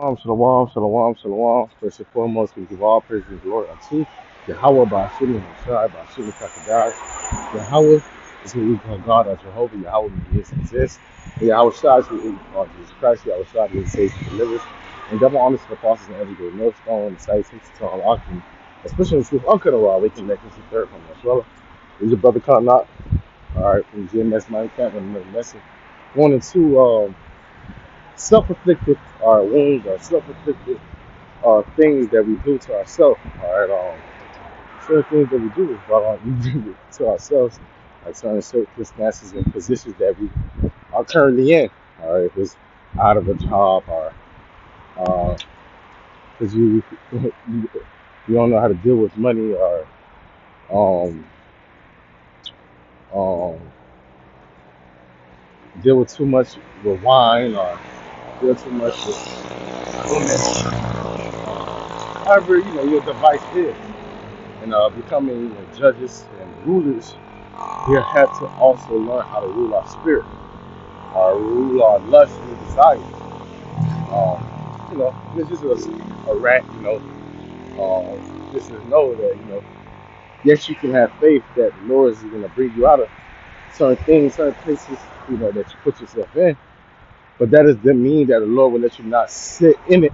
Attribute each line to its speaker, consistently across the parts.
Speaker 1: Shalom, shalom, shalom. First and foremost, we give all praise and glory unto Yahweh by Shimon and Shai, by Shimon Kakadai. Yahweh is who we call God as Jehovah. Yahweh means exists. And Yahweh Shai is who we call Jesus Christ. Yahweh Shai means saves and delivers. And double honors to the apostles and everyday millstone, the salutations to all Akim, especially in the truth uncut of all. We can make this the third from Venezuela. This is your brother Not. All right, from GMS Mind Camp and another lesson. Going into self-inflicted wounds or self-inflicted things that we do to ourselves. All right, certain things that we do is we do it to ourselves, like certain circumstances and positions that we are currently in. All right, if it's out of a job or because you don't know how to deal with money or um, um, deal with too much with wine or deal too much with women. However, your device is. And becoming judges and rulers, we have to also learn how to rule our spirit, rule our lust and desire. This is a rat, just to know that, yes, you can have faith that the Lord is going to bring you out of certain things, certain places, that you put yourself in. But that doesn't mean that the Lord will let you not sit in it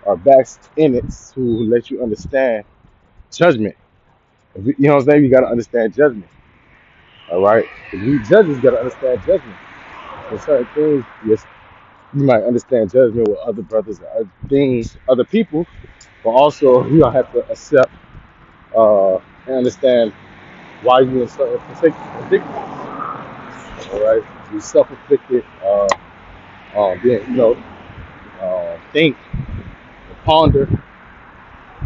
Speaker 1: or bask in it to let you understand judgment. You know what I'm saying? You got to understand judgment. All right? Because we judges got to understand judgment. For certain things, yes, you might understand judgment with other brothers and other things, other people, but also you don't have to accept and understand why you in certain predicaments. All right, you self-inflicted, being, think and ponder.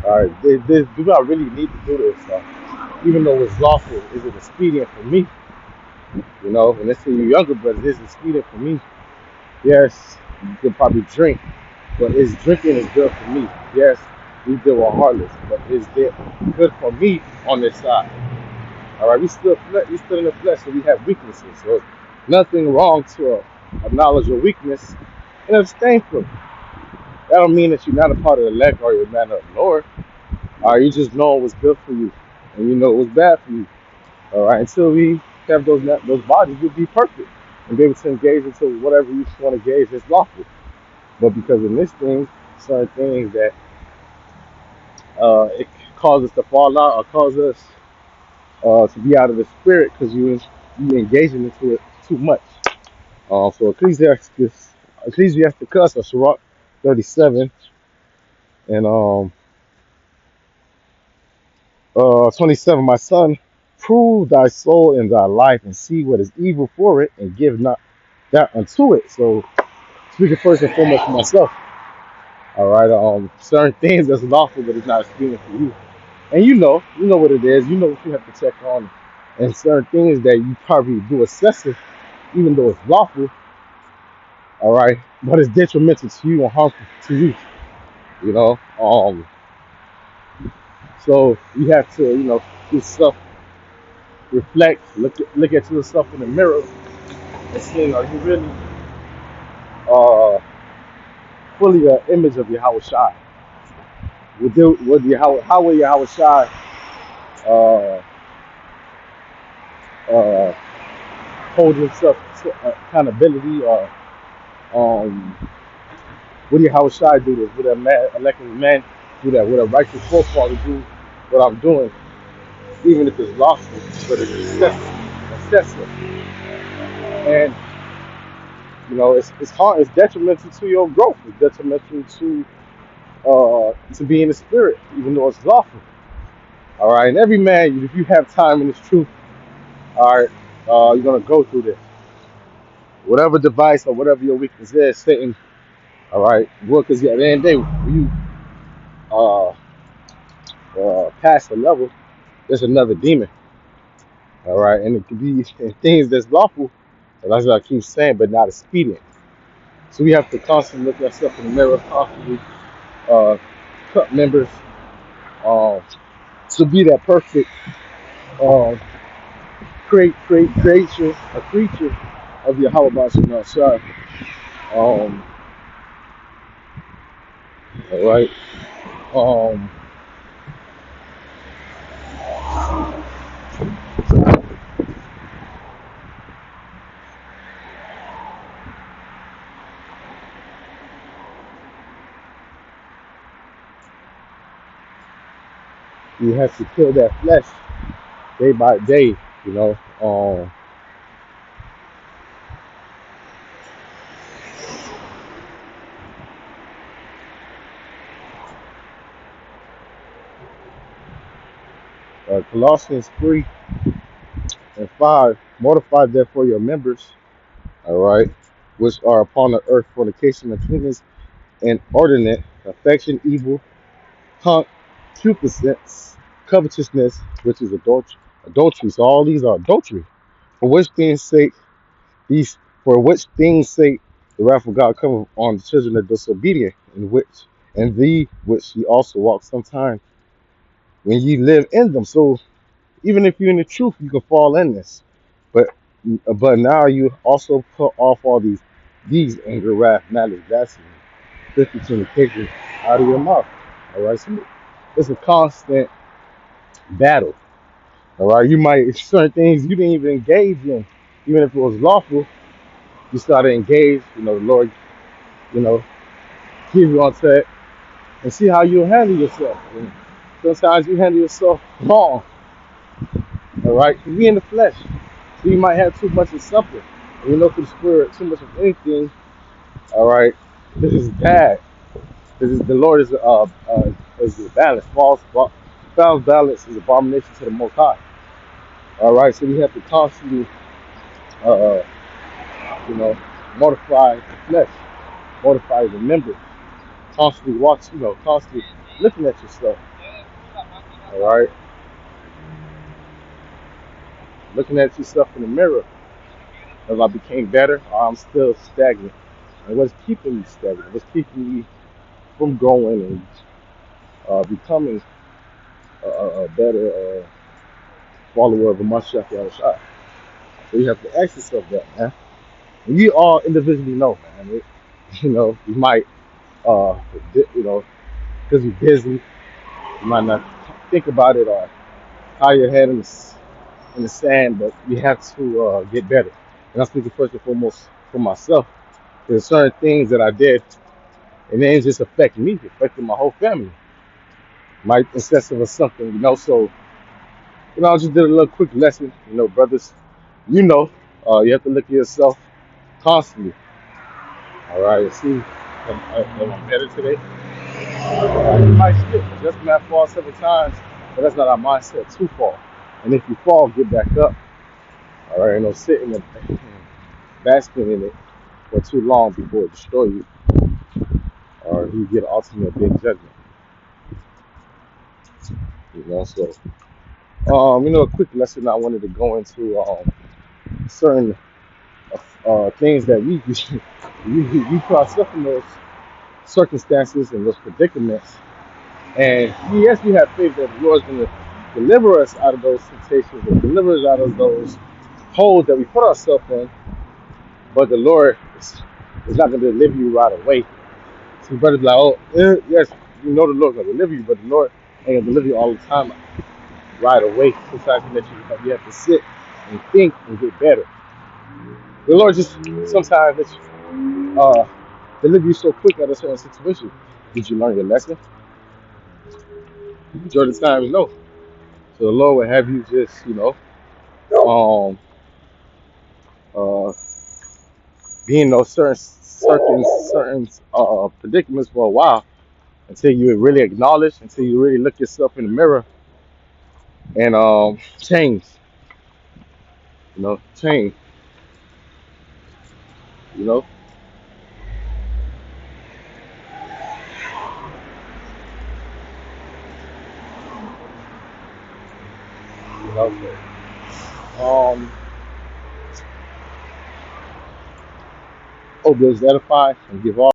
Speaker 1: All right, do not really need to do this. Even though it's lawful, is it expedient for me? And let's say you're younger brothers, is it expedient for me? Yes, you can probably drink, but is drinking is good for me? Yes, we deal with heartless, but is it good for me on this side? All right, we still in the flesh, so we have weaknesses. So nothing wrong to acknowledge your weakness and abstain from it. That don't mean that you're not a part of the elect or you're not of the Lord. All right, you just know what's good for you, and you know what's bad for you. All right, until we have those bodies, we'll be perfect and be able to engage into whatever you want to engage is lawful. But because in this thing, certain things that it causes us to fall out or cause us to be out of the spirit because you engaging into it too much. So Ecclesiasticus or Sirach 37 and 27. My son, prove thy soul in thy life and see what is evil for it and give not that unto it. So speaking first and foremost for myself. All right. Certain things that's lawful, but it's not expedient for you. And you know what it is. You know what you have to check on, and certain things that you probably do excessive, even though it's lawful. All right, but it's detrimental to you and harmful to you. You know. So you have to, do self reflect, look at yourself in the mirror, and see, are you really fully an image of Yahweh Shai? How will Yahweh Shai uh, uh, hold himself to accountability or um, what did Howard Shai do this? Would a man, elected man do that? Would a righteous forefather do what I'm doing, even if it's lawful, but it's excessive? And it's hard. It's detrimental to your growth. It's detrimental to be in the spirit, even though it's lawful. All right. And every man, if you have time in this truth, all right, you're gonna go through this. Whatever device or whatever your weakness is, Satan. All right. Well, because at the end of the day, when you uh, past the level, there's another demon. All right, and it could be things that's lawful, and that's what I keep saying, but not expedient. So we have to constantly look at ourselves in the mirror, constantly uh, cut members to be that perfect uh, creation, a creature of Yahweh Shai. Um, All right. Um, you have to kill that flesh day by day. You know. Colossians 3:5. Mortify therefore your members. All right, which are upon the earth: fornication, uncleanness, inordinate affection, evil, concupiscence, covetousness, which is adultery. Adultery. So all these are adultery. For which things sake these for which things sake the wrath of God cometh on the children of disobedient, in which and the which ye also walk sometime when ye live in them. So even if you're in the truth, you can fall in this. But now you also put off all these anger, wrath, malice, blasphemy, filthy communication out of your mouth. All right, so it's a constant battle. All right, you might certain things you didn't even engage in, even if it was lawful. You started to engage. You know, the Lord, you know, give you onto it and see how you handle yourself. And sometimes you handle yourself wrong. All right, we in the flesh, so you might have too much of something. And you know, for the spirit, too much of anything. All right, this is bad. This is the Lord is a balance. False balance is abomination to the Most High. All right, so we have to constantly, uh, you know, mortify the flesh, mortify the members, constantly watch, you know, constantly looking at yourself. All right, looking at yourself in the mirror. If I became better, or I'm still stagnant. And what's keeping me stagnant? What's keeping me from growing and becoming a better follower of a Mashiach Yahushua? So you have to ask yourself that, man. And you all individually know, man. You know, you might, uh, you know, because you're busy, you might not think about it or tie your head in the sand, but you have to get better. And I'm speaking first and foremost for myself. There's certain things that I did, and it didn't just affect me, it affected my whole family. My incessant or something, you know. So, you know, I just did a little quick lesson, you know, brothers. You know, you have to look at yourself constantly. All right, see, am I better today? You might skip, just might fall several times, but that's not our mindset to fall. And if you fall, get back up. All right, no sitting and basking in it for too long before it destroy you, or you get ultimate big judgment. You know, so you know, a quick lesson I wanted to go into certain things that we put ourselves in those circumstances and those predicaments. And yes, we have faith that the Lord's going to deliver us out of those temptations and deliver us out of those holes that we put ourselves in. But the Lord is not going to deliver you right away. So brothers be like, oh, yes, you know the Lord going to deliver you, but the Lord ain't going to deliver you all the time right away. Sometimes you have to sit and think and get better. The Lord just sometimes lets you deliver you so quick out of certain situation. Did you learn your lesson? Majority of the time, no. So the Lord will have you just, you know, um, uh, be in those certain predicaments for a while until you really acknowledge, until you really look yourself in the mirror and change, you know, change, you know, you know. So, hope those edify and give all.